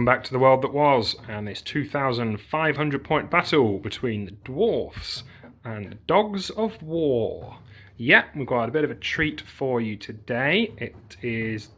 Welcome back to the world that was, and this 2,500 point battle between the Dwarfs and the Dogs of War. Yeah, we've got a bit of a treat for you today. It is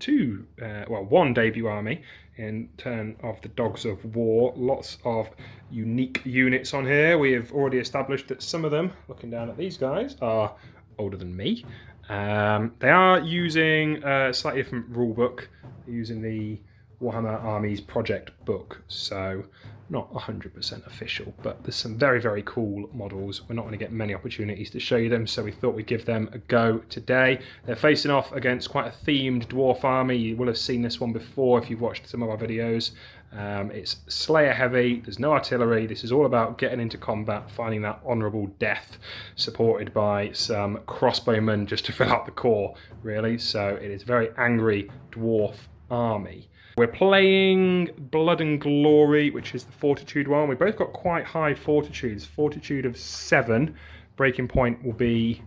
one debut army in turn of the Dogs of War. Lots of unique units on here. We have already established that some of them, looking down at these guys, are older than me. They are using a slightly different rule book, using the Warhammer Armies project book, so not 100% official, but there's some very, very cool models. We're not going to get many opportunities to show you them, so we thought we'd give them a go today. They're facing off against quite a themed dwarf army. You will have seen this one before if you've watched some of our videos. It's Slayer heavy, there's no artillery. This is all about getting into combat, finding that honourable death, supported by some crossbowmen just to fill out the core, really. So it is a very angry dwarf army. We're playing Blood and Glory, which is the Fortitude one. We've both got quite high fortitudes. Fortitude of 7. Breaking point will be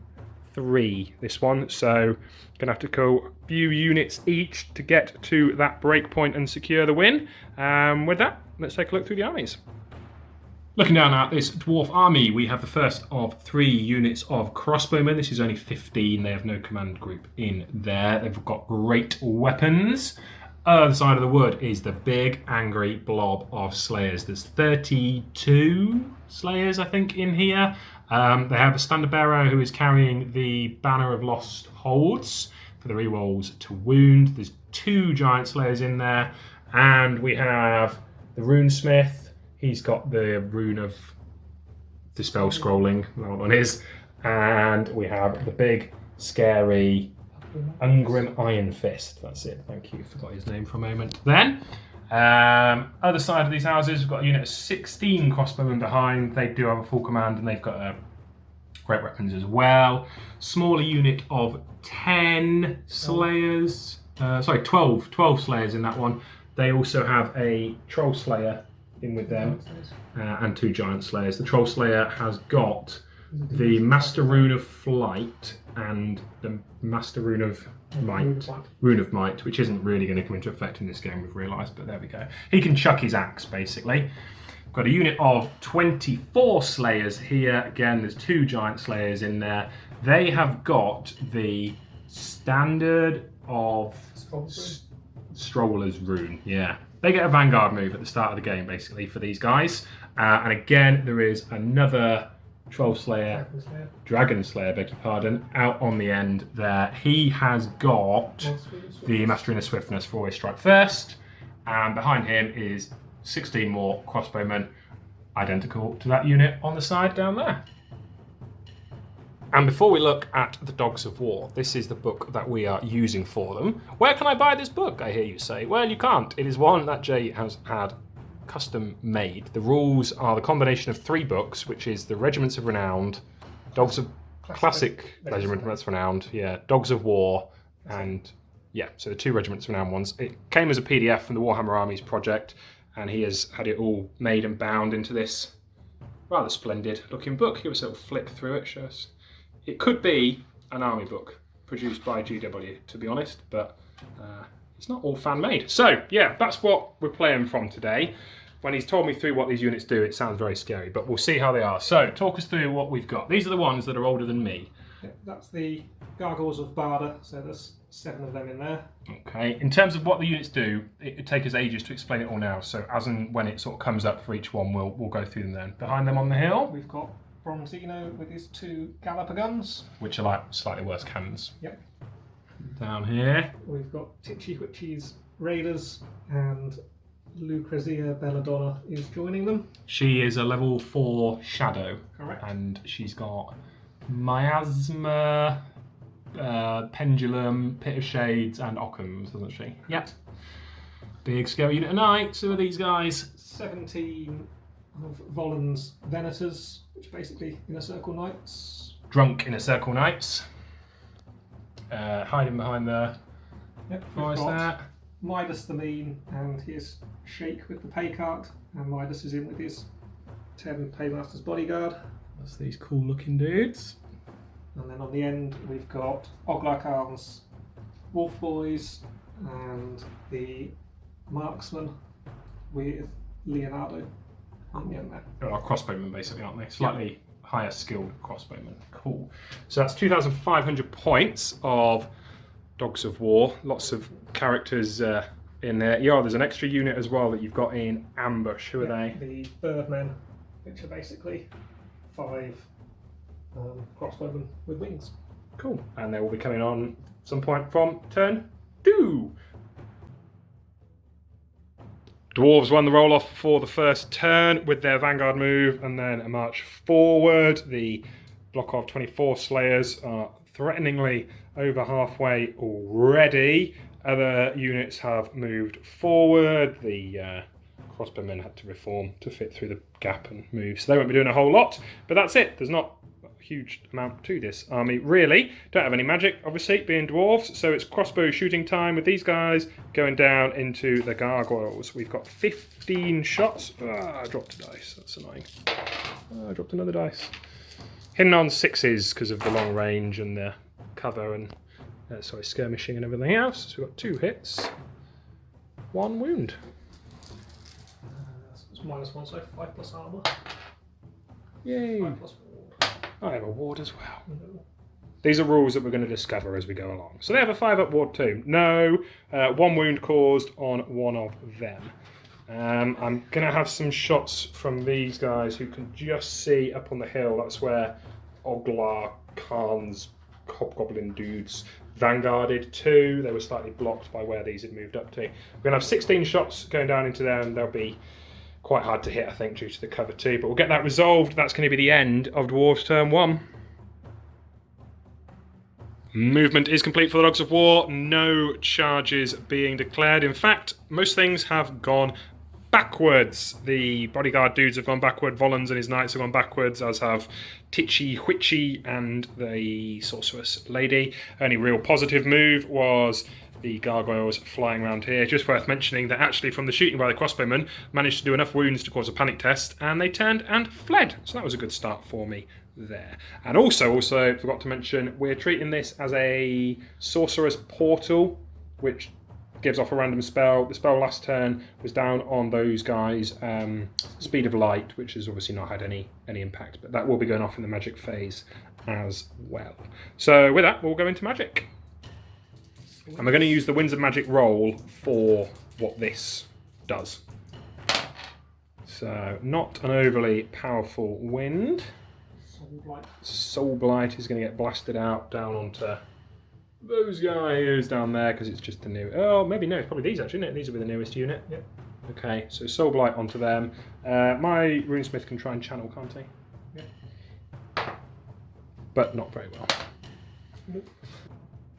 3, this one. So going to have to go a few units each to get to that break point and secure the win. With that, let's take a look through the armies. Looking down at this dwarf army, we have the first of 3 units of crossbowmen. This is only 15. They have no command group in there. They've got great weapons. Other side of the wood is the big angry blob of slayers. There's 32 slayers, I think, in here. They have a standard bearer who is carrying the banner of lost holds for the rerolls to wound. There's 2 giant slayers in there, and we have the runesmith. He's got the rune of dispel scrolling, that one is, and we have the big scary Ungrim Iron Fist. That's it. Thank you. Forgot his name for a moment. Then, other side of these houses, we've got a unit of 16 crossbowmen behind. They do have a full command, and they've got great weapons as well. Smaller unit of 10 slayers. 12 slayers in that one. They also have a troll slayer in with them, and 2 giant slayers. The troll slayer has got the Master Rune of Flight and the Master Rune of Might, which isn't really going to come into effect in this game, we've realised, but there we go. He can chuck his axe, basically. Got a unit of 24 Slayers here. Again, there's 2 giant Slayers in there. They have got the Standard of Stroller's Rune, yeah. They get a Vanguard move at the start of the game, basically, for these guys. And again, there is another Dragon Slayer, beg your pardon, out on the end there. He has got the Mastering of Swiftness for always strike first, and behind him is 16 more crossbowmen, identical to that unit on the side down there. And before we look at the Dogs of War, this is the book that we are using for them. Where can I buy this book, I hear you say? Well, you can't. It is one that Jay has had custom made. The rules are the combination of 3 books, which is the Regiments of Renowned, Dogs of Classic Regiments Renowned, yeah, Dogs of War, and yeah, so the 2 Regiments of Renowned ones. It came as a PDF from the Warhammer Armies project, and he has had it all made and bound into this rather splendid looking book. Give us a little flick through it, show us. It could be an army book produced by GW, to be honest, but it's not all fan-made. So, yeah, that's what we're playing from today. When he's told me through what these units do, it sounds very scary, but we'll see how they are. So, talk us through what we've got. These are the ones that are older than me. Yeah, that's the Gargoyles of Barda, so there's 7 of them in there. Okay, in terms of what the units do, it would take us ages to explain it all now, so as and when it sort of comes up for each one, we'll go through them then. Behind them on the hill, we've got Bronzino with his 2 Galloper guns, which are like slightly worse cannons. Yep. Down here, we've got Titchy Witchy's Raiders, and Lucrezia Belladonna is joining them. She is a level 4 Shadow. Correct. And she's got Miasma, Pendulum, Pit of Shades, and Occams, doesn't she? Yep. Big scary unit of knights. Who are these guys? 17 of Volan's Venators, which are basically Inner Circle Knights. Drunk Inner Circle Knights. Hiding behind the forest there. Midas the Mean and his Shake with the pay cart, and Midas is in with his 10 Paymaster's Bodyguard. That's these cool looking dudes. And then on the end we've got Oglarkarn's Wolf Boys and the Marksman with Leonardo. Yeah, They're crossbowmen basically, aren't they? Slightly higher skilled crossbowmen. Cool. So that's 2,500 points of Dogs of War. Lots of characters in there. Yeah, there's an extra unit as well that you've got in ambush. Who are they? The Birdmen, which are basically 5 crossbowmen with wings. Cool. And they will be coming on some point from turn 2. Dwarves won the roll-off for the first turn with their vanguard move and then a march forward. The block of 24 Slayers are threateningly over halfway already. Other units have moved forward. The crossbowmen had to reform to fit through the gap and move, so they won't be doing a whole lot. But that's it. There's not huge amount to this army really. Don't have any magic obviously being dwarves, so it's crossbow shooting time with these guys going down into the gargoyles. We've got 15 shots. I dropped a dice, that's annoying. I dropped another dice. Hitting on 6s because of the long range and the cover and skirmishing and everything else. So we've got 2 hits, 1 wound. It's -1, so 5 plus armour. Yay. 5 plus ward. I have a ward as well. No. These are rules that we're going to discover as we go along. So they have a 5-up ward too. No, 1 wound caused on one of them. I'm going to have some shots from these guys who can just see up on the hill. That's where Oglar Khan's hobgoblin dudes vanguarded to. They were slightly blocked by where these had moved up to. We're going to have 16 shots going down into there, and they'll be quite hard to hit, I think, due to the cover too. But we'll get that resolved. That's going to be the end of Dwarves turn 1. Movement is complete for the Dogs of War. No charges being declared. In fact, most things have gone backwards. The bodyguard dudes have gone backward. Volans and his knights have gone backwards, as have Titchy Witchy and the sorceress lady. Only real positive move was the gargoyles flying around here. Just worth mentioning that actually from the shooting by the crossbowmen managed to do enough wounds to cause a panic test, and they turned and fled. So that was a good start for me there. And also forgot to mention, we're treating this as a sorcerer's portal, which gives off a random spell. The spell last turn was down on those guys, Speed of Light, which has obviously not had any impact, but that will be going off in the magic phase as well. So with that, we'll go into magic. And we're going to use the Winds of Magic roll for what this does. So, not an overly powerful wind. Soul Blight is going to get blasted out down onto those guys down there because it's just the new... Oh, maybe no, it's probably these actually, isn't it? These will be the newest unit. Yep. Okay, so Soul Blight onto them. My Runesmith can try and channel, can't he? Yep. But not very well. Nope.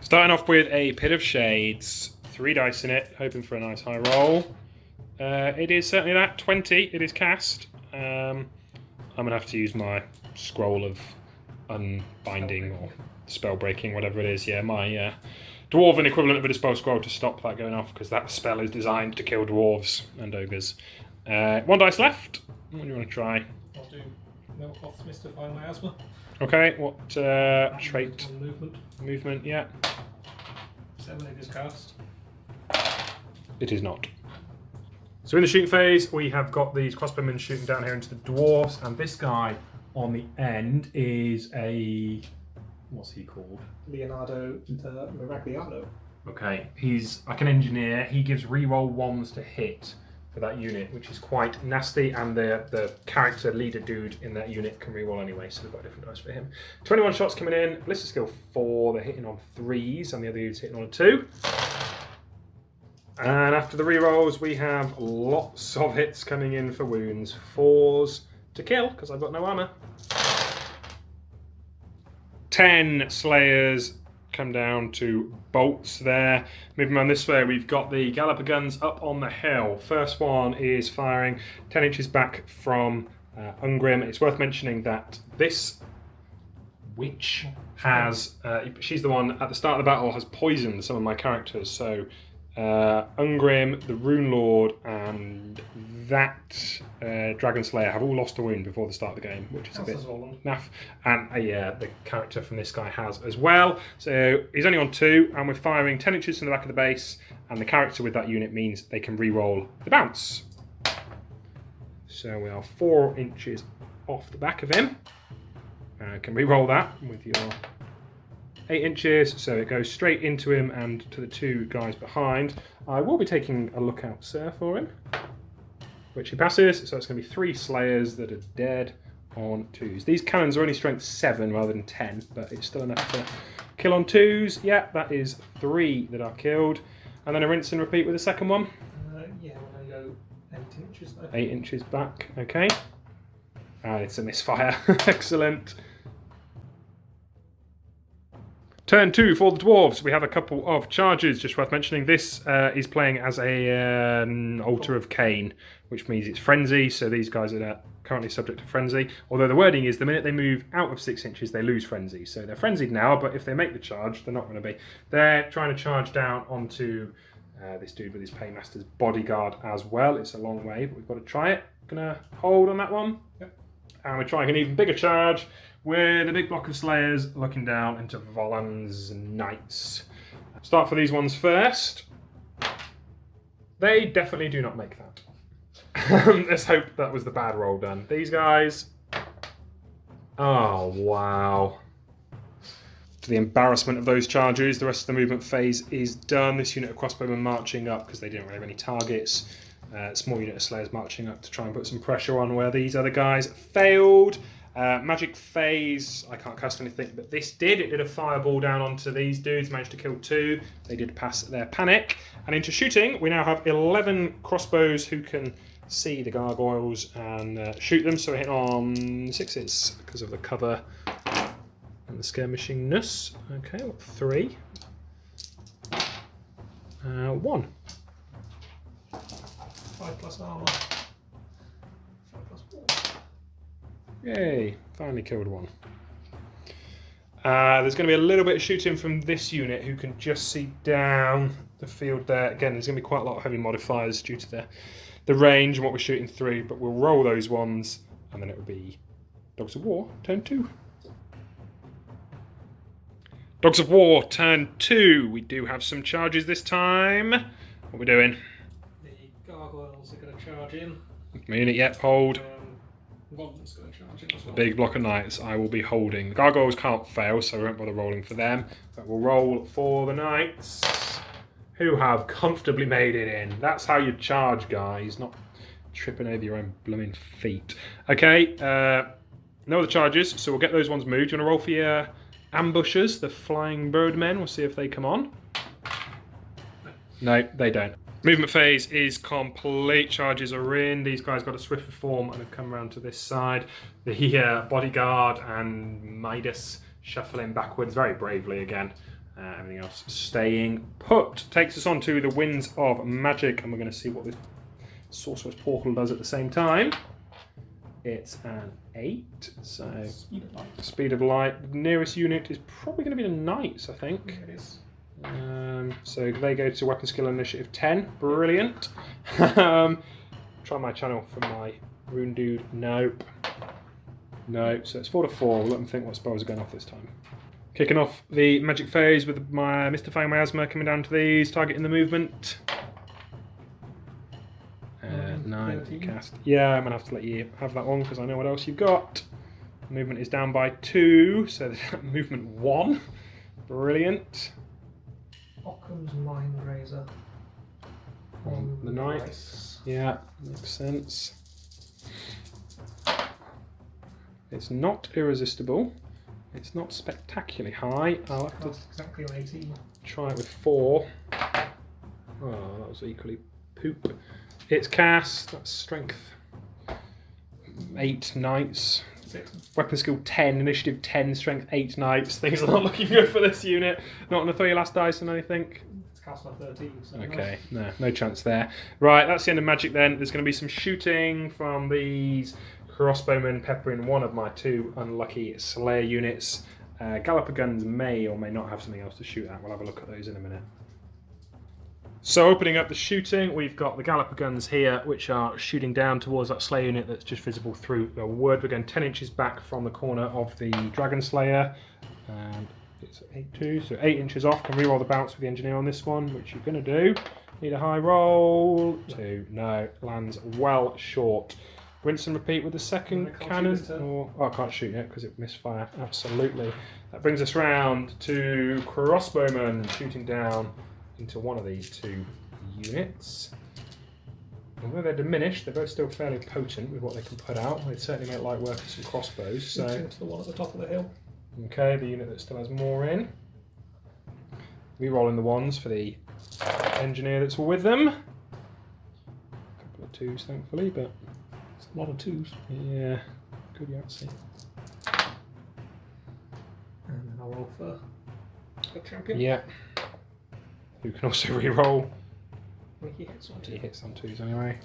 Starting off with a Pit of Shades, 3 dice in it, hoping for a nice high roll. It is certainly that, 20, it is cast. I'm going to have to use my scroll of unbinding or spell breaking, whatever it is. Yeah, my dwarven equivalent of a dispel scroll to stop that going off, because that spell is designed to kill dwarves and ogres. 1 dice left. What do you want to try? I'll do Milk Off Mystify Miasma. Okay, what trait? Movement. Movement, yeah. 7 it is cast. It is not. So in the shooting phase, we have got these crossbowmen shooting down here into the dwarves, and this guy on the end is a... what's he called? Leonardo the Miragliano. Okay, he's like an engineer. He gives reroll 1s to hit for that unit, which is quite nasty, and the character leader dude in that unit can reroll anyway, so we've got different dice for him. 21 shots coming in, Ballistic Skill 4, they're hitting on 3s, and the other dude's hitting on a 2. And after the rerolls, we have lots of hits coming in for wounds. 4s to kill, because I've got no armour. 10 Slayers come down to bolts there. Moving on this way, we've got the Galloper guns up on the hill. First one is firing 10 inches back from Ungrim. It's worth mentioning that this witch has, she's the one at the start of the battle has poisoned some of my characters. So Ungrim, the Rune Lord, and that Dragon Slayer have all lost a wound before the start of the game, which is a bit naff. And the character from this guy has as well. So he's only on 2, and we're firing 10 inches from the back of the base, and the character with that unit means they can re-roll the bounce. So we are 4 inches off the back of him. Can re-roll that with your 8 inches, so it goes straight into him and to the 2 guys behind. I will be taking a lookout, sir, for him, which he passes, so it's going to be 3 Slayers that are dead on 2s. These cannons are only strength 7 rather than 10, but it's still enough to kill on 2s. Yeah, that is 3 that are killed. And then a rinse and repeat with the second one. Yeah, we're going to go 8 inches though. 8 inches back, okay. And it's a misfire. Excellent. Turn 2 for the Dwarves. We have a couple of charges, just worth mentioning. This is playing as a Altar of Cain, which means it's Frenzy, so these guys are currently subject to Frenzy. Although the wording is the minute they move out of 6 inches, they lose Frenzy. So they're frenzied now, but if they make the charge, they're not going to be. They're trying to charge down onto this dude with his Paymaster's bodyguard as well. It's a long way, but we've got to try it. Gonna hold on that one. Yep. And we're trying an even bigger charge with a big block of Slayers looking down into Volan's Knights. Start for these ones first. They definitely do not make that. Let's hope that was the bad roll done. These guys. Oh, wow. To the embarrassment of those charges, the rest of the movement phase is done. This unit of crossbowmen marching up because they didn't really have any targets. Small unit of Slayers marching up to try and put some pressure on where these other guys failed. Magic phase, I can't cast anything, but this did. It did a fireball down onto these dudes, managed to kill 2. They did pass their panic. And into shooting, we now have 11 crossbows who can see the gargoyles and shoot them. So we hit on 6s because of the cover and the skirmishingness. Okay, what, 3? 1. 5 plus armour. 5 plus 4. Yay, finally killed 1. There's going to be a little bit of shooting from this unit who can just see down the field there. Again, there's going to be quite a lot of heavy modifiers due to the range and what we're shooting through, but we'll roll those ones and then it will be Dogs of War, turn 2. Dogs of War, turn 2. We do have some charges this time. What are we doing? The gargoyles are going to charge in. Unit, yep, hold. Rodent's going to charge in as well. Big block of knights I will be holding. The gargoyles can't fail, so we won't bother rolling for them. But we'll roll for the knights, who have comfortably made it in. That's how you charge, guys, not tripping over your own blooming feet. Okay, no other charges, so we'll get those ones moved. Do you want to roll for your ambushers, the flying birdmen? We'll see if they come on. No, they don't. Movement phase is complete. Charges are in. These guys got a swift reform and have come around to this side. The bodyguard and Midas shuffling backwards very bravely again. Everything else staying put. Takes us on to the Winds of Magic, and we're going to see what this Sorcerer's Portal does at the same time. It's an 8, so Speed of light. Speed of light. The nearest unit is probably going to be the Knights, I think. Yeah, it is. So they go to Weapon Skill Initiative 10. Brilliant. Try my channel for my Rune Dude. Nope. No, so it's 4 to 4. We'll let them think what spells are going off this time. Kicking off the magic phase with my Mystifying Miasma coming down to these, targeting the movement. 9 cast. Yeah, I'm going to have to let you have that one because I know what else you've got. Movement is down by 2, so movement 1. Brilliant. Occam's Mind Razor. On the knights. Yeah, makes sense. It's not irresistible. It's not spectacularly high. I'll have to That's exactly on 18. try it with 4. Oh, that was equally poop. It's cast. That's strength 8 knights. 6. Weapon skill 10, initiative 10, strength 8 knights. Things are not looking good for this unit. Not on the 3 last dice and anything. It's cast on 13. So Okay, no chance there. Right, that's the end of magic then. There's going to be some shooting from these crossbowmen peppering one of my 2 unlucky Slayer units. Galloper guns may or may not have something else to shoot at. We'll have a look at those in a minute. So opening up the shooting, we've got the Galloper guns here, which are shooting down towards that Slayer unit that's just visible through the wood. We're going 10 inches back from the corner of the Dragon Slayer. And it's 8-2, so 8 inches off. Can reroll the bounce with the engineer on this one, which you're going to do. Need a high roll. 2, no, lands well short. rinse and repeat with the second cannon. Or I can't shoot yet because it misfire. Absolutely. That brings us round to crossbowmen shooting down into one of these two units. Although they're diminished, they're both still fairly potent with what they can put out. They'd certainly make light work of some crossbows. So into the one at the top of the hill. Okay, the unit that still has more in. Re-rolling the ones for the engineer that's with them. A couple of twos, thankfully, but it's a lot of twos. Yeah, good Yahtzee. And then I'll roll for the champion. Yeah. Who can also re-roll. He hits on two. He hits on twos anyway.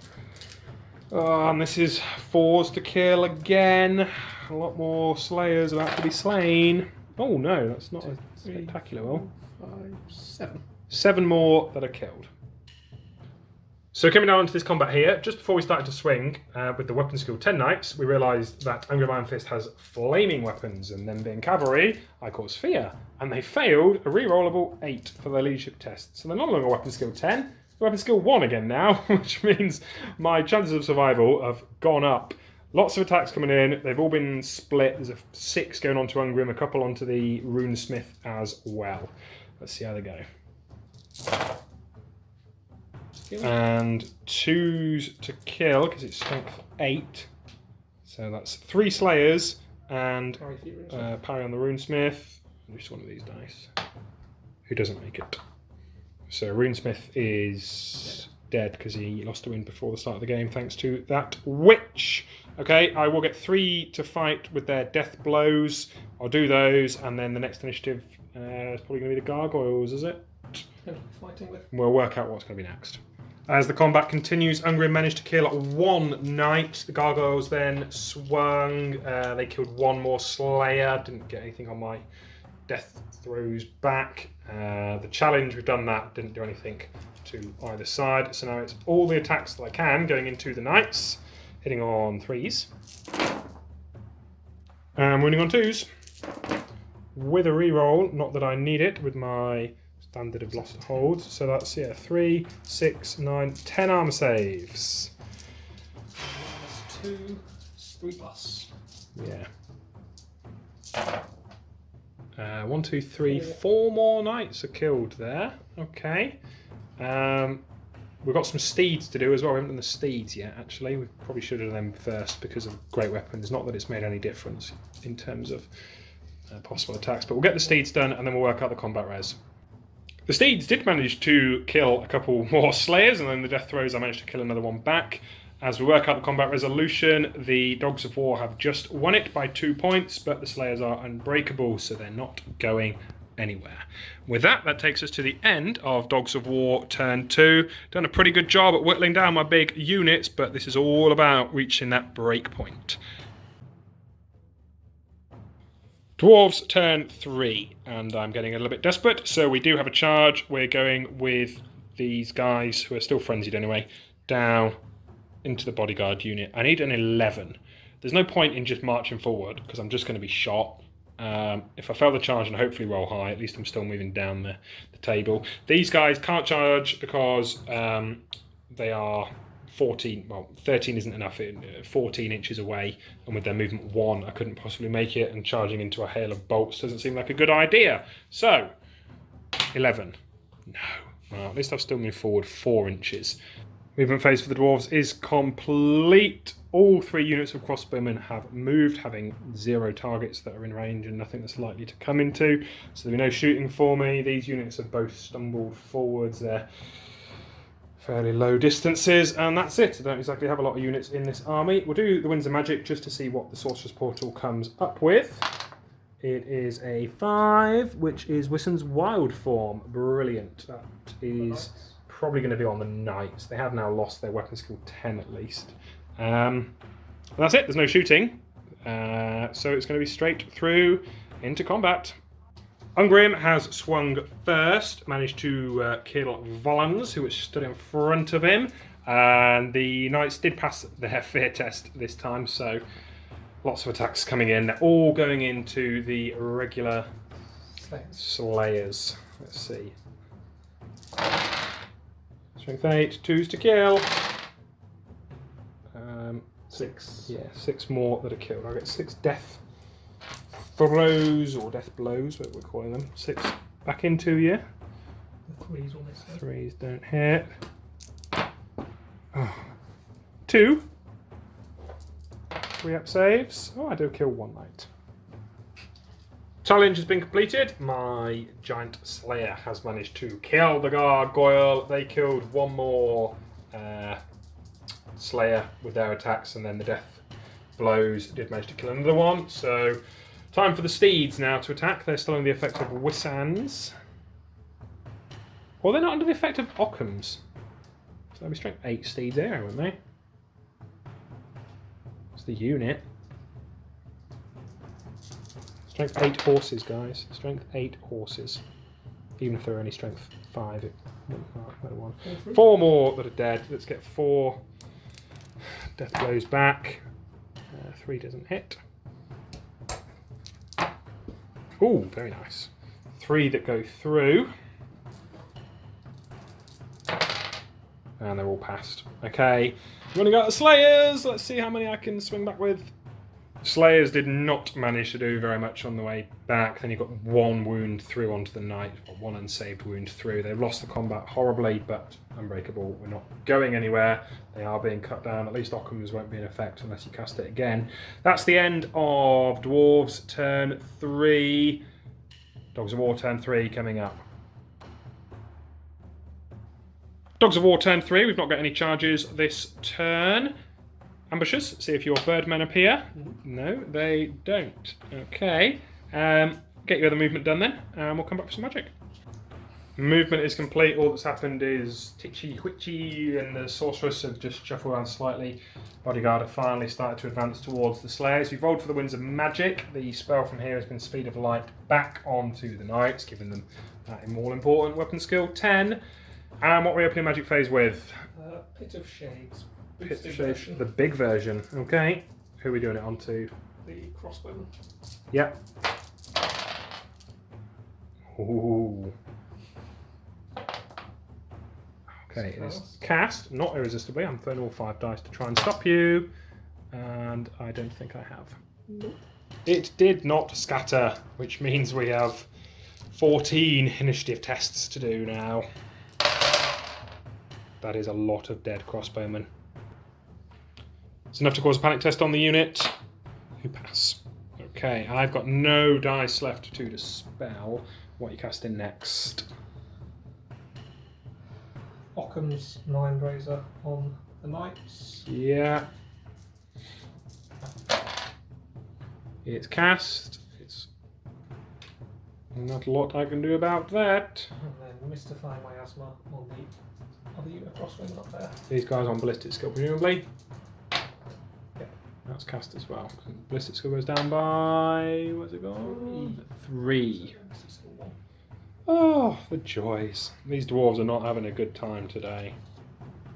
Oh, and this is 4s to kill again. A lot more slayers about to be slain. Oh no, that's not a spectacular roll. 5, 7. 7 more that are killed. So coming down to this combat here, just before we started to swing with the weapon skill 10 knights, we realised that Angry Iron Fist has flaming weapons, and them being cavalry, I caused fear, and they failed a re-rollable 8 for their leadership test. So they're no longer weapon skill 10, they're weapon skill 1 again now, which means my chances of survival have gone up. Lots of attacks coming in, they've all been split. There's a 6 going on to Ungrim, a couple onto the Runesmith as well. Let's see how they go. And 2s to kill because it's strength 8. So that's 3 slayers and parry on the Runesmith. Just one of these dice. Who doesn't make it? So Runesmith is dead because he lost a win before the start of the game thanks to that witch. Okay, I will get 3 to fight with their death blows. I'll do those, and then the next initiative is probably going to be the gargoyles, is it? Fighting with. We'll work out what's going to be next. As the combat continues, Ungrim managed to kill 1 knight. The gargoyles then swung. They killed 1 more slayer. Didn't get anything on my death throws back. The challenge, we've done that. Didn't do anything to either side. So now it's all the attacks that I can going into the knights. Hitting on 3s. And winning on 2s. With a reroll, not that I need it, with my standard of lost holds. So that's, 3, 6, 9, 10 armor saves. 2, 3 plus. Yeah. 1, 2, 3, 4 more knights are killed there. Okay. We've got some steeds to do as well. We haven't done the steeds yet, actually. We probably should have done them first because of great weapons. Not that it's made any difference in terms of possible attacks, but we'll get the steeds done and then we'll work out the combat res. The steeds did manage to kill a couple more slayers, and then the death throws I managed to kill another one back. As we work out the combat resolution, the Dogs of War have just won it by 2 points, but the slayers are unbreakable, so they're not going anywhere. With that, that takes us to the end of Dogs of War turn 2. Done a pretty good job at whittling down my big units, but this is all about reaching that break point. Dwarves turn 3, and I'm getting a little bit desperate, so we do have a charge. We're going with these guys, who are still frenzied anyway, down into the bodyguard unit. I need an 11. There's no point in just marching forward, because I'm just going to be shot. If I fail the charge and hopefully roll high, at least I'm still moving down the table. These guys can't charge because they are 14, well, 13 isn't enough, 14 inches away, and with their movement 1, I couldn't possibly make it, and charging into a hail of bolts doesn't seem like a good idea. So, 11. No. Well, at least I've still moved forward 4 inches. Movement phase for the Dwarves is complete. All 3 units of crossbowmen have moved, having 0 targets that are in range and nothing that's likely to come into. So there'll be no shooting for me. These units have both stumbled forwards. They're fairly low distances, and that's it. I don't exactly have a lot of units in this army. We'll do the Winds of Magic just to see what the Sorcerer's Portal comes up with. It is a 5, which is Wissen's Wild Form. Brilliant. That is probably going to be on the Knights. They have now lost their weapon skill 10 at least. That's it. There's no shooting. So it's going to be straight through into combat. Ungrim has swung first, managed to kill Volans, who was stood in front of him. And the Knights did pass their fear test this time, so lots of attacks coming in. They're all going into the regular Slayers. Let's see. Strength 8, 2s to kill. 6. Yeah, 6 more that are killed. I get 6 death throws, or death blows, what we're calling them. 6 back into you. The 3s will miss. 3s don't hit. Oh. 2. 3 up saves. Oh, I do kill 1 knight. Challenge has been completed. My giant slayer has managed to kill the gargoyle. They killed 1 more slayer with their attacks, and then the death blows did manage to kill another one. So time for the steeds now to attack. They're still under the effect of Wissans. Or they're not under the effect of Ockhams. So there'll be strength 8 steeds there, won't they? It's the unit. Strength 8 horses, guys. Strength 8 horses. Even if they're only strength 5, it wouldn't matter one. 4 more that are dead. Let's get 4 death blows back. 3 doesn't hit. Ooh, very nice. 3 that go through. And they're all passed. Okay, I'm going to go at the Slayers. Let's see how many I can swing back with. Slayers did not manage to do very much on the way back. Then you got 1 wound through onto the knight, or 1 unsaved wound through. They've lost the combat horribly, but unbreakable. We're not going anywhere. They are being cut down. At least Occam's won't be in effect unless you cast it again. That's the end of Dwarves turn 3. Dogs of War turn 3 coming up. Dogs of War turn 3. We've not got any charges this turn. Ambushes, see if your birdmen appear. No, they don't. Okay. Get your other movement done then, and we'll come back for some magic. Movement is complete. All that's happened is Titchy, Witchy, and the Sorceress have just shuffled around slightly. Bodyguard have finally started to advance towards the Slayers. We've rolled for the Winds of Magic. The spell from here has been Speed of Light back onto the Knights, giving them that all important weapon skill 10. And what are we opening magic phase with? Pit of Shades. Pit of Shades, the big version. Okay. Who are we doing it onto? The crossbowman. Yep. Ooh. Okay, it is cast, not irresistibly. I'm throwing all 5 dice to try and stop you. And I don't think I have. Nope. It did not scatter, which means we have 14 initiative tests to do now. That is a lot of dead crossbowmen. It's enough to cause a panic test on the unit. You pass. Okay, I've got no dice left to dispel. What are you casting next? Occam's Mindrazor on the Knights. Yeah. It's cast. It's not a lot I can do about that. And then Mystify Miasma on the other unit crossbowman up there. These guys on ballistic skill, presumably. Yep, that's cast as well. And ballistic skill goes down by, what's it gone? 3. Oh, the joys. These dwarves are not having a good time today.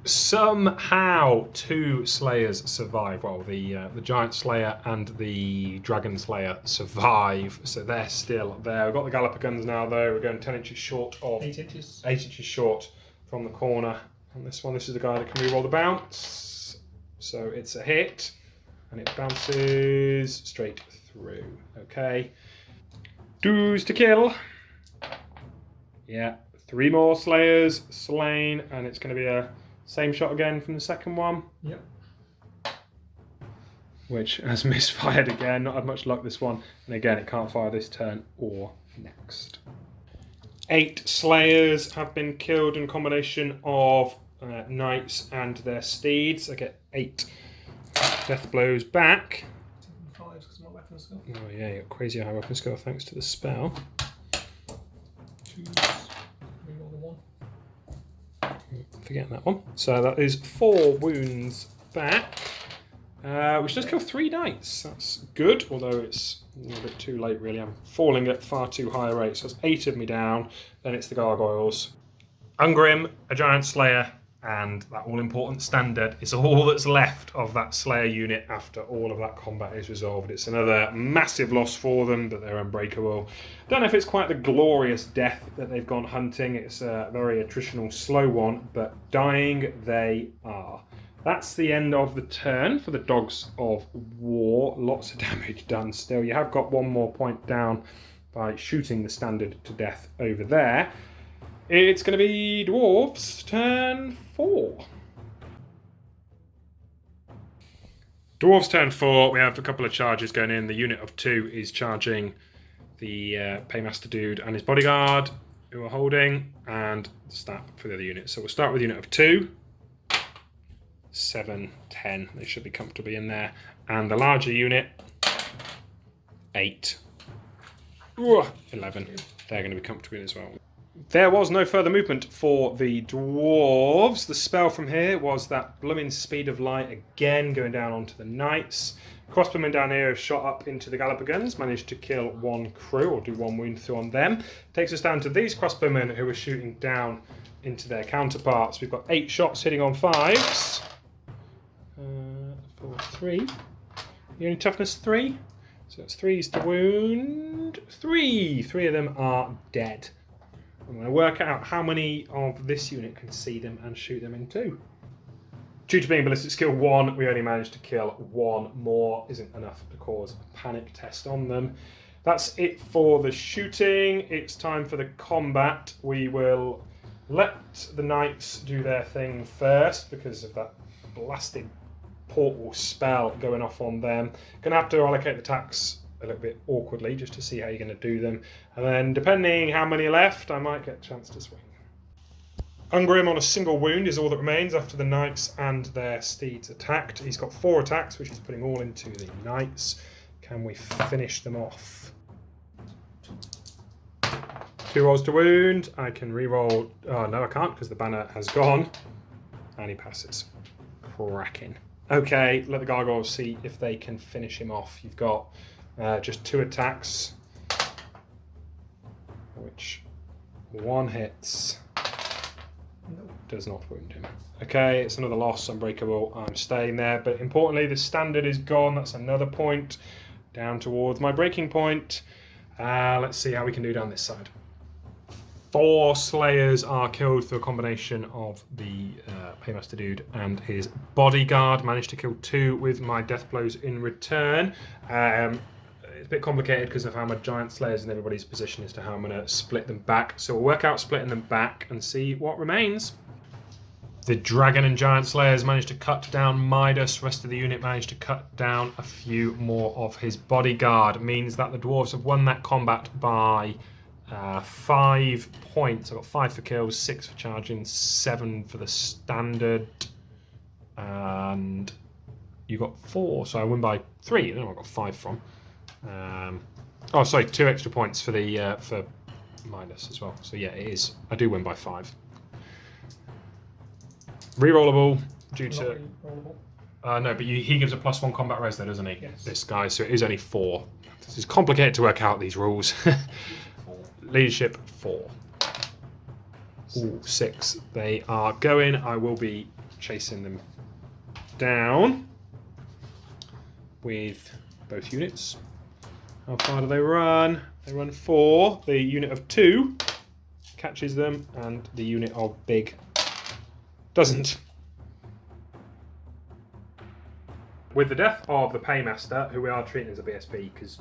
Somehow 2 Slayers survive. Well, the Giant Slayer and the Dragon Slayer survive, so they're still there. We've got the Galapagons now, though. We're going 10 inches short of... 8 inches. 8 inches short from the corner. And this one, this is the guy that can reroll the bounce. So it's a hit, and it bounces straight through. Okay. Doos to kill. Yeah, 3 more Slayers slain, and it's going to be a same shot again from the second one. Yep. Which has misfired again. Not had much luck this one. And again, it can't fire this turn or next. 8 Slayers have been killed in combination of Knights and their steeds. I get 8 death blows back. 5 because of my weapon skill. Oh yeah, you got crazy high weapon skill thanks to the spell. 2, 3 more than 1. Forgetting that one. So that is 4 wounds back. Which does kill 3 knights. That's good, although it's a little bit too late really. I'm falling at far too high a rate. So it's 8 of me down. Then it's the gargoyles. Ungrim, a giant slayer, and that all-important standard is all that's left of that Slayer unit after all of that combat is resolved. It's another massive loss for them, but they're unbreakable. Don't know if it's quite the glorious death that they've gone hunting. It's a very attritional, slow one, but dying they are. That's the end of the turn for the Dogs of War. Lots of damage done still. You have got one more point down by shooting the standard to death over there. It's going to be Dwarfs turn 4. Dwarfs turn 4. We have a couple of charges going in. The unit of 2 is charging the Paymaster dude and his bodyguard who are holding, and stat for the other unit. So we'll start with the unit of 2. 7, 10. They should be comfortably in there. And the larger unit, 8. Ooh, 11. They're going to be comfortably in as well. There was no further movement for the Dwarves. The spell from here was that blooming speed of light again going down onto the Knights. Crossbowmen down here have shot up into the Galloper guns, managed to kill 1 crew or do 1 wound through on them. Takes us down to these crossbowmen who are shooting down into their counterparts. We've got 8 shots hitting on 5s. 4, 3. The only toughness 3. So it's 3s to wound. 3. 3 of them are dead. I'm going to work out how many of this unit can see them and shoot them in 2. Due to being ballistic skill 1, we only managed to kill 1 more. Isn't enough to cause a panic test on them. That's it for the shooting. It's time for the combat. We will let the Knights do their thing first because of that blasted portal spell going off on them. Gonna have to allocate the attacks a little bit awkwardly just to see how you're going to do them, and then depending how many are left, I might get a chance to swing. Ungrim on a single wound is all that remains after the Knights and their steeds attacked. He's got 4 attacks, which he's putting all into the Knights. Can we finish them off? 2 rolls to wound. I can re-roll. Oh no, I can't because the banner has gone, and he passes. Cracking. Okay, let the gargoyles see if they can finish him off. You've got just 2 attacks, which 1 hits, does not wound him. Okay, it's another loss, unbreakable. I'm staying there, but importantly, the standard is gone. That's another point down towards my breaking point. Let's see how we can do down this side. 4 Slayers are killed through a combination of the Paymaster dude and his bodyguard. Managed to kill 2 with my death blows in return. It's a bit complicated because of how my giant slayers in everybody's position as to how I'm going to split them back. So we'll work out splitting them back and see what remains. The dragon and giant slayers managed to cut down Midas. Rest of the unit managed to cut down a few more of his bodyguard. It means that the dwarves have won that combat by 5 points. I got 5 for kills, 6 for charging, 7 for the standard, and you got 4. So I win by 3. I don't know where I got 5 from. Oh, sorry, 2 extra points for the for Midas as well. So yeah, it is. I do win by 5. Rerollable due to. No, but he gives a +1 combat res there, doesn't he? Yes. This guy, so it is only 4. This is complicated to work out these rules. Leadership 4. Ooh, 6. They are going. I will be chasing them down with both units. How far do they run? They run 4. The unit of 2 catches them, and the unit of big doesn't. With the death of the Paymaster, who we are treating as a BSP because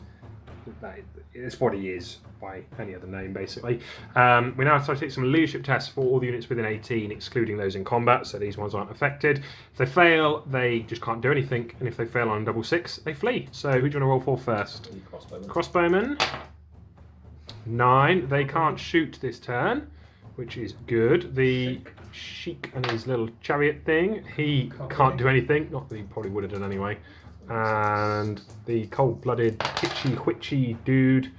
it's what he is by any other name, basically. We now have to take some leadership tests for all the units within 18, excluding those in combat, so these ones aren't affected. If they fail, they just can't do anything, and if they fail on a double 6, they flee. So who do you want to roll for first? Crossbowmen. 9. They can't shoot this turn, which is good. The Sheik and his little chariot thing, he can't do anything. Not that he probably would have done anyway. And the cold-blooded, pitchy-witchy dude,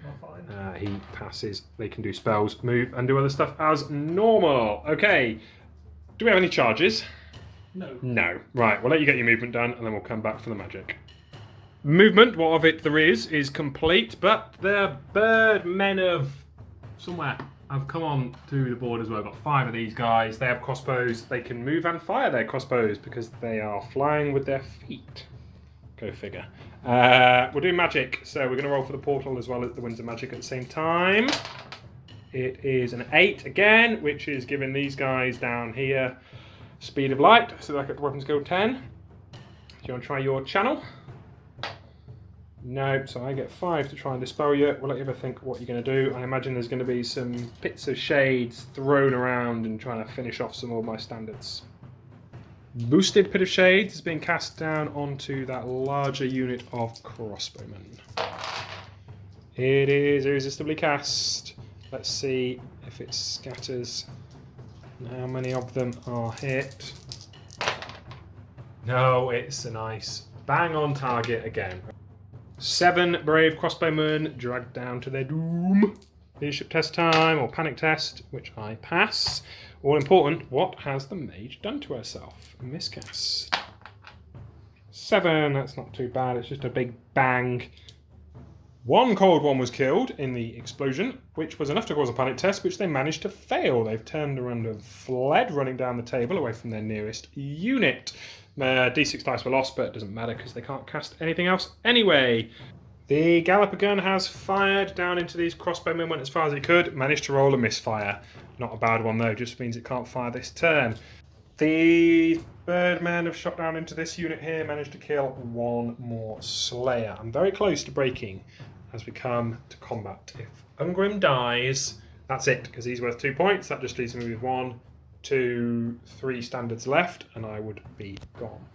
he passes. They can do spells, move, and do other stuff as normal. Okay, do we have any charges? No. No. Right, we'll let you get your movement done, and then we'll come back for the magic. Movement, what of it there is complete, but the bird men of somewhere have come on to the board as well. I've got 5 of these guys. They have crossbows. They can move and fire their crossbows because they are flying with their feet. Go figure. We're doing magic, so we're going to roll for the portal as well as the winds of magic at the same time. It is an 8 again, which is giving these guys down here Speed of light, so like at weapon skill 10. Do you want to try your channel? No, so I get 5 to try and dispel you. We'll let you ever think what you're going to do. I imagine there's going to be some bits of shades thrown around and trying to finish off some of my standards. Boosted Pit of Shades is being cast down onto that larger unit of crossbowmen. It is irresistibly cast. Let's see if it scatters. How many of them are hit? No, it's a nice bang on target again. 7 brave crossbowmen dragged down to their doom. Leadership test time, or panic test, which I pass. All important, what has the mage done to herself? Miscast. 7, that's not too bad, it's just a big bang. 1 cold one was killed in the explosion, which was enough to cause a panic test, which they managed to fail. They've turned around and fled, running down the table away from their nearest unit. D6 dice were lost, but it doesn't matter because they can't cast anything else anyway. The Galloper gun has fired down into these crossbowmen, went as far as it could, managed to roll a misfire. Not a bad one though, just means it can't fire this turn. The Birdmen have shot down into this unit here, managed to kill 1 more Slayer. I'm very close to breaking as we come to combat. If Ungrim dies, that's it, because he's worth 2 points. That just leaves me with 1, 2, 3 standards left, and I would be gone.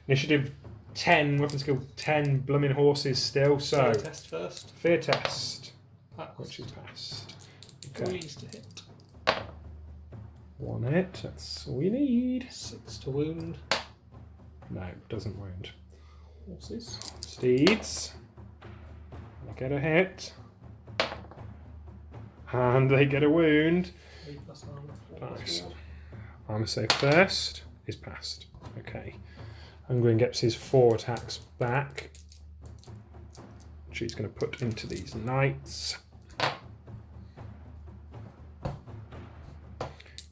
Initiative 10, weapon skill 10, blooming horses still, so... Fear test first. Fear test, Passed. which is passed. 3 to hit. 1 hit, that's all you need. 6 to wound. No, doesn't wound. Horses. Steeds. They get a hit. And they get a wound. 3 plus armor. 4 plus Nice. ward. Armor save first is passed. Okay. Ungrin gets his 4 attacks back, which he's going to put into these knights.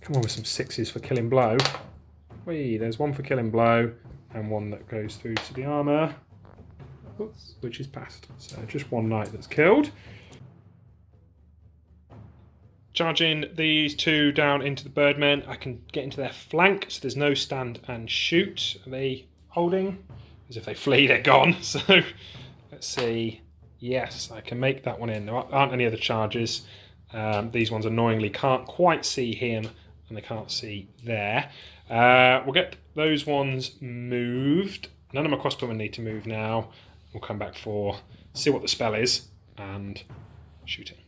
Come on with some 6s for killing blow. Whee, there's 1 for killing blow and 1 that goes through to the armor, which is passed. So just 1 knight that's killed. Charging these 2 down into the Birdmen. I can get into their flank, so there's no stand and shoot. Are they holding? Because if they flee, they're gone. So let's see. Yes, I can make that one in. There aren't any other charges. These ones annoyingly can't quite see him, and they can't see there. We'll get those ones moved. None of my crossbowmen need to move now. We'll come back for see what the spell is and shooting.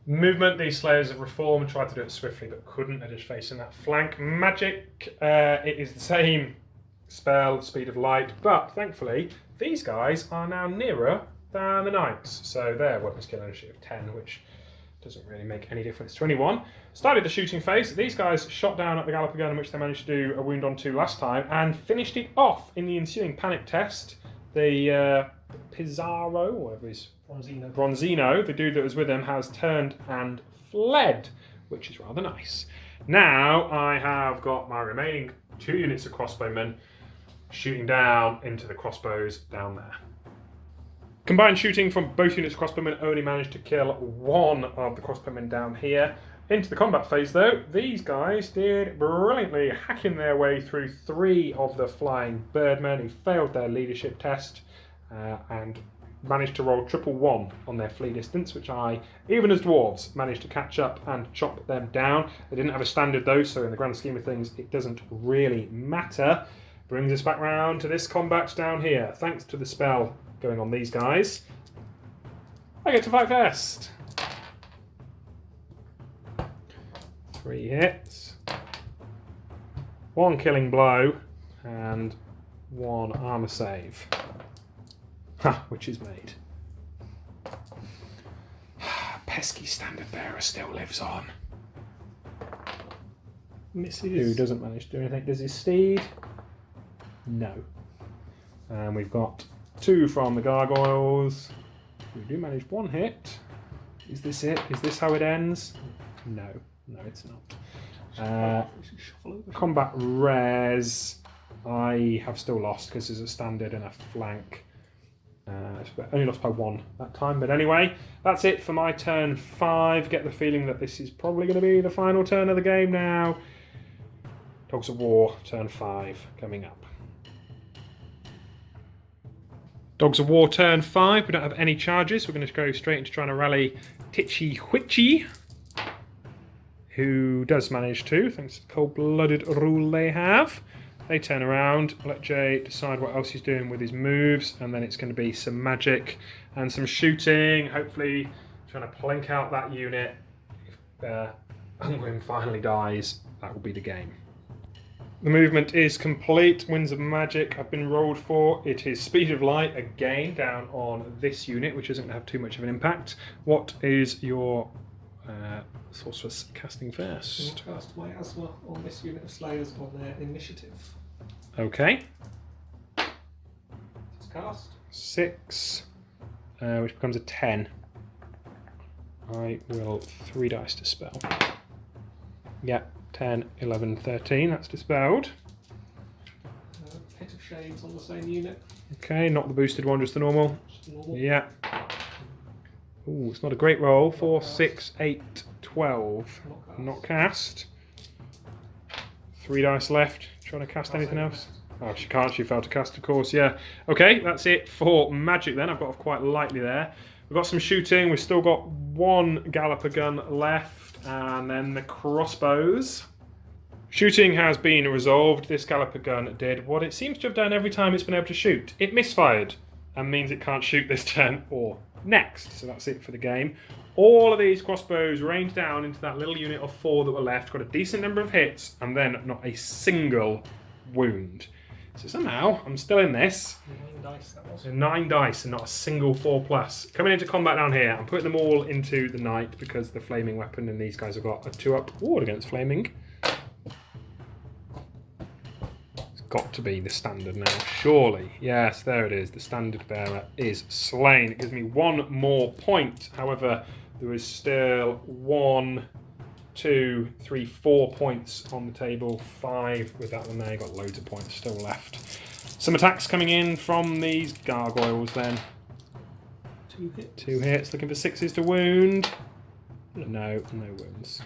Movement, these Slayers have reformed, tried to do it swiftly but couldn't. They're just facing that flank. Magic, it is the same spell, speed of light, but thankfully these guys are now nearer than the knights. So their weapon skill initiative 10, which doesn't really make any difference to anyone. Started the shooting phase. These guys shot down at the Galloper gun, which they managed to do a wound onto last time, and finished it off in the ensuing panic test. The Pizarro, or whatever his Bronzino, the dude that was with him, has turned and fled, which is rather nice. Now I have got my remaining 2 units of crossbowmen shooting down into the crossbows down there. Combined shooting from both units of crossbowmen only managed to kill 1 of the crossbowmen down here. Into the combat phase though, these guys did brilliantly, hacking their way through 3 of the flying Birdmen who failed their leadership test and managed to roll triple 1 on their flee distance, which I, even as dwarves, managed to catch up and chop them down. They didn't have a standard though, so in the grand scheme of things, it doesn't really matter. Brings us back round to this combat down here. Thanks to the spell going on these guys, I get to fight first. 3 hits, 1 killing blow, and 1 armor save. Ha, which is made. Pesky standard bearer still lives on. Misses. Who doesn't manage to do anything? Does his steed? No. And we've got 2 from the gargoyles. We do manage 1 hit. Is this it? Is this how it ends? No. No, it's not. Combat res. I have still lost because there's a standard and a flank. Only lost by 1 that time, but anyway, that's it for my turn 5. Get the feeling that this is probably going to be the final turn of the game now. Dogs of War, turn 5, coming up. Dogs of War, turn 5. We don't have any charges. We're going to go straight into trying to rally Titchy Witchy, who does manage to, thanks to the cold-blooded rule they have. They turn around, let Jay decide what else he's doing with his moves, and then it's going to be some magic and some shooting, hopefully trying to plink out that unit. If Ungrim finally dies, that will be the game. The movement is complete. Winds of Magic have been rolled for. It is Speed of Light again down on this unit, which isn't going to have too much of an impact. What is your Sorceress casting first? I'll cast my Asthma on this unit of Slayers on their initiative. Okay. It's cast. 6, which becomes a 10. I will 3 dice dispel. Yeah, 10, 11, 13. That's dispelled. Pit of Shades on the same unit. Okay, not the boosted one, just the normal. Just normal. Yeah. Ooh, it's not a great roll. 4, 6, 8, 12. Not cast. 3 dice left. Trying to cast anything else? Oh, she can't. She failed to cast, of course. Yeah. Okay, that's it for magic then. I've got off quite lightly there. We've got some shooting. We've still got 1 Galloper gun left, and then the crossbows. Shooting has been resolved. This Galloper gun did what it seems to have done every time it's been able to shoot. It misfired, and means it can't shoot this turn or next. So that's it for the game. All of these crossbows rained down into that little unit of 4 that were left, got a decent number of hits, and then not a single wound. So somehow, I'm still in this. 9 dice that was. 9 dice and not a single 4+. Coming into combat down here, I'm putting them all into the knight because the flaming weapon and these guys have got a 2-up ward against flaming. It's got to be the standard now, surely. Yes, there it is. The standard bearer is slain. It gives me 1 more point. However, there is still 1, 2, 3, 4 points on the table. 5 with that one there. Got loads of points still left. Some attacks coming in from these gargoyles then. 2 hits. 2 hits. Looking for 6s to wound. No wounds.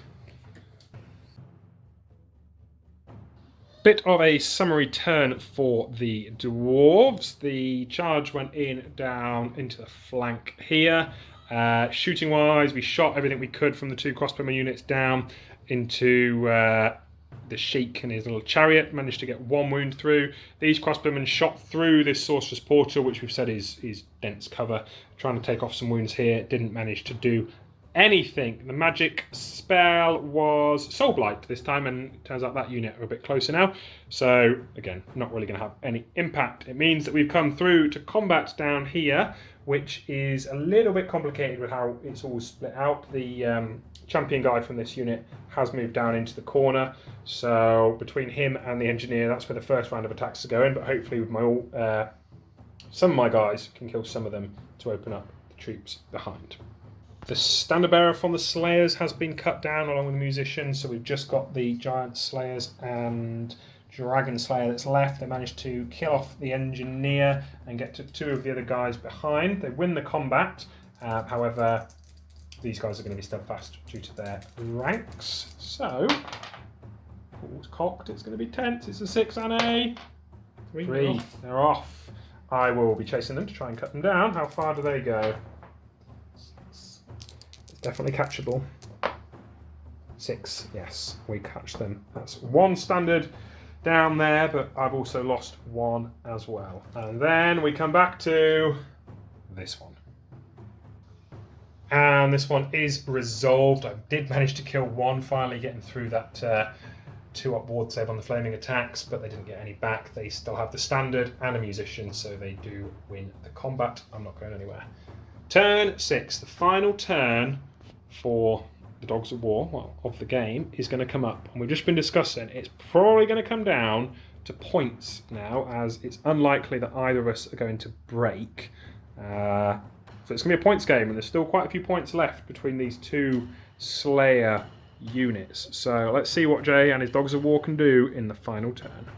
Bit of a summary turn for the Dwarves. The charge went down into the flank here. Shooting wise, we shot everything we could from the 2 crossbowmen units down into the Sheik and his little chariot. Managed to get 1 wound through. These crossbowmen shot through this sorcerer's portal, which we've said is dense cover. Trying to take off some wounds here. Didn't manage to do anything. The magic spell was Soul Blight this time, and it turns out that unit are a bit closer now. So again, not really going to have any impact. It means that we've come through to combat down here, which is a little bit complicated with how it's all split out. The champion guy from this unit has moved down into the corner, so between him and the engineer, that's where the first round of attacks are going. But hopefully with my some of my guys can kill some of them to open up the troops behind. The standard bearer from the Slayers has been cut down along with the musicians, so we've just got the Giant Slayers and Dragon Slayer that's left. They managed to kill off the engineer and get to 2 of the other guys behind. They win the combat, however, these guys are going to be steadfast due to their ranks. So, ball's cocked, it's going to be tense. It's a 6 and a 3. They're off. I will be chasing them to try and cut them down. How far do they go? Definitely catchable. 6, yes, we catch them. That's 1 standard down there, but I've also lost 1 as well. And then we come back to this one. And this one is resolved. I did manage to kill 1, finally getting through that 2-up ward save on the flaming attacks, but they didn't get any back. They still have the standard and a musician, so they do win the combat. I'm not going anywhere. Turn 6, the final turn for the Dogs of War, well, of the game, is going to come up. And we've just been discussing, it's probably going to come down to points now, as it's unlikely that either of us are going to break. So it's going to be a points game, and there's still quite a few points left between these 2 Slayer units. So let's see what Jay and his Dogs of War can do in the final turn.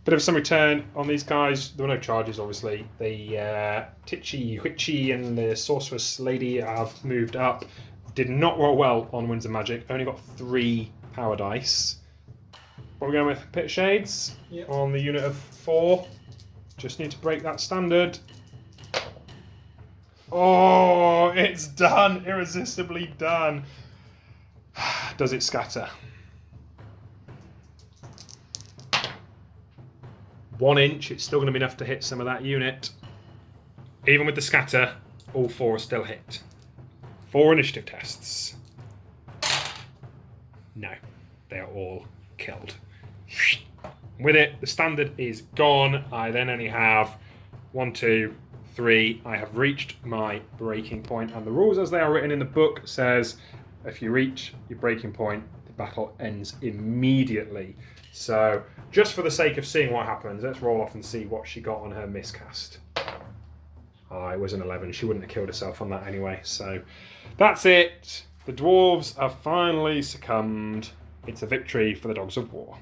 Bit of a summary turn on these guys. There were no charges, obviously. The Titchy Witchy and the Sorceress Lady have moved up. Did not roll well on Winds of Magic. Only got 3 power dice. What are we going with? Pit Shades? Yep. On the unit of 4. Just need to break that standard. Oh, it's done. Irresistibly done. Does it scatter? 1 inch. It's still going to be enough to hit some of that unit. Even with the scatter, all 4 are still hit. 4 initiative tests. No, they are all killed. With it, the standard is gone. I then only have 1, 2, 3. I have reached my breaking point, and the rules as they are written in the book says if you reach your breaking point, the battle ends immediately. So just for the sake of seeing what happens, let's roll off and see what she got on her miscast. It was an 11. She wouldn't have killed herself on that anyway. So that's it. The dwarves have finally succumbed. It's a victory for the Dogs of War.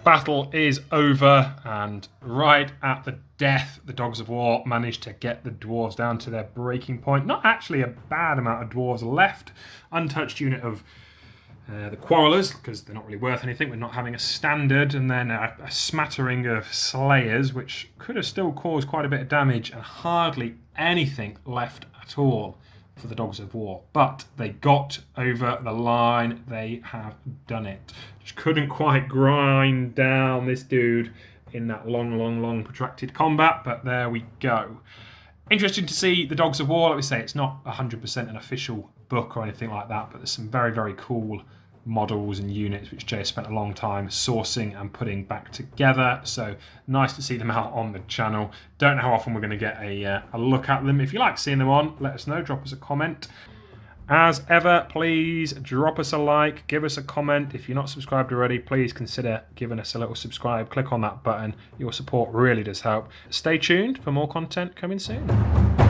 Battle is over, and right at the death, the Dogs of War managed to get the dwarves down to their breaking point. Not actually a bad amount of dwarves left. Untouched unit of the Quarrelers, because they're not really worth anything. We're not having a standard, and then a smattering of Slayers, which could have still caused quite a bit of damage, and hardly anything left at all for the Dogs of War. But they got over the line. They have done it. Just couldn't quite grind down this dude in that long protracted combat, but there we go. Interesting to see the Dogs of War. Like we say, it's not 100% an official book or anything like that, but there's some very cool models and units which Jay spent a long time sourcing and putting back together. So nice to see them out on the channel. Don't know how often we're going to get a look at them. If you like seeing them on, let us know. Drop us a comment. As ever, please drop us a like, give us a comment. If you're not subscribed already, please consider giving us a little subscribe. Click on that button. Your support really does help. Stay tuned for more content coming soon.